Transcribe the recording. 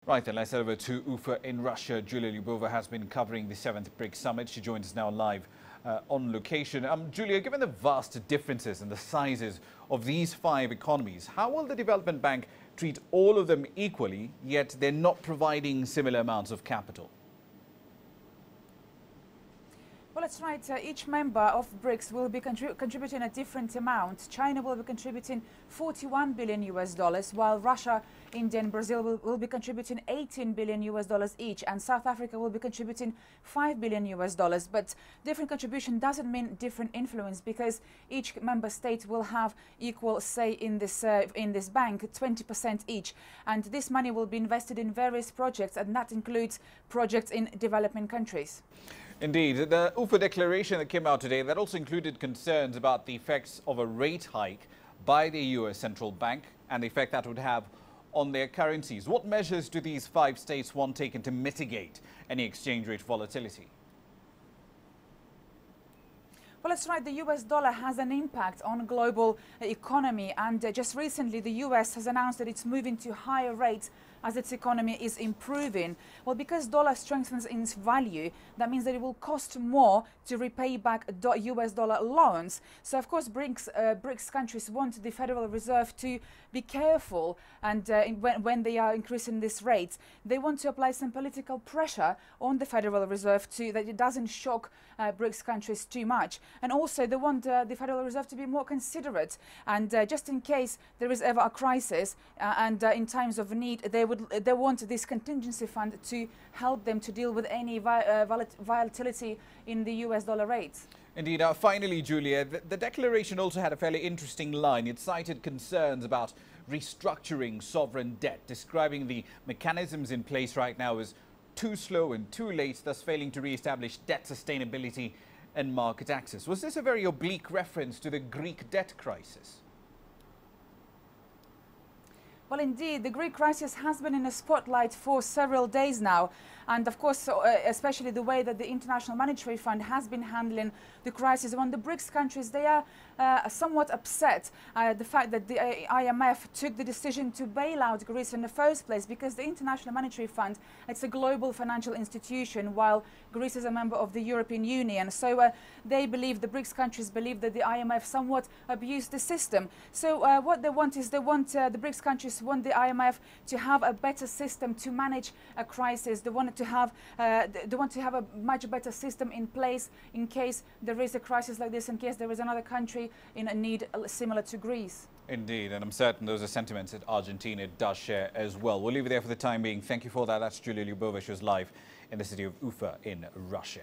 Right, then let's head over to Ufa in Russia. Julia Lyubova has been covering the 7th BRICS Summit. She joins us now live on location. Julia, given the vast differences in the sizes of these 5 economies, how will the Development Bank treat all of them equally, yet they're not providing similar amounts of capital? Well, that's right. Each member of BRICS will be contributing a different amount. China will be contributing $41 billion, while Russia, India and Brazil will be contributing $18 billion each, and South Africa will be contributing $5 billion. But different contribution doesn't mean different influence, because each member state will have equal say in this bank, 20% each. And this money will be invested in various projects, and that includes projects in developing countries. Indeed. The UFA declaration that came out today, that also included concerns about the effects of a rate hike by the US Central Bank and the effect that would have on their currencies. What measures do these 5 states want taken to mitigate any exchange rate volatility? Well, that's right. The US dollar has an impact on global economy, and just recently the US has announced that it's moving to higher rates as its economy is improving. Well, because dollar strengthens in its value, that means that it will cost more to repay back US dollar loans. So, of course, BRICS countries want the Federal Reserve to be careful, and when they are increasing these rates, they want to apply some political pressure on the Federal Reserve that it doesn't shock BRICS countries too much. And also they want the Federal Reserve to be more considerate, and just in case there is ever a crisis and in times of need, they want this contingency fund to help them to deal with any volatility in the US dollar rates. Indeed. Finally, Julia, the declaration also had a fairly interesting line. It cited concerns about restructuring sovereign debt, describing the mechanisms in place right now as too slow and too late, thus failing to re-establish debt sustainability and market access. Was this a very oblique reference to the Greek debt crisis? Well, indeed, the Greek crisis has been in the spotlight for several days now. And of course, especially the way that the International Monetary Fund has been handling the crisis. When the BRICS countries, they are somewhat upset the fact that the IMF took the decision to bail out Greece in the first place, because the International Monetary Fund, it's a global financial institution, while Greece is a member of the European Union. So they believe, the BRICS countries believe, that the IMF somewhat abused the system. So what they want is, the BRICS countries want the IMF to have a better system to manage a crisis. They want to have a much better system in place in case there is a crisis like this, in case there is another country in a need similar to Greece. Indeed, and I'm certain those are sentiments that Argentina does share as well. We'll leave it there for the time being. Thank you for that. That's Julia Lyubova. She was live in the city of Ufa in Russia.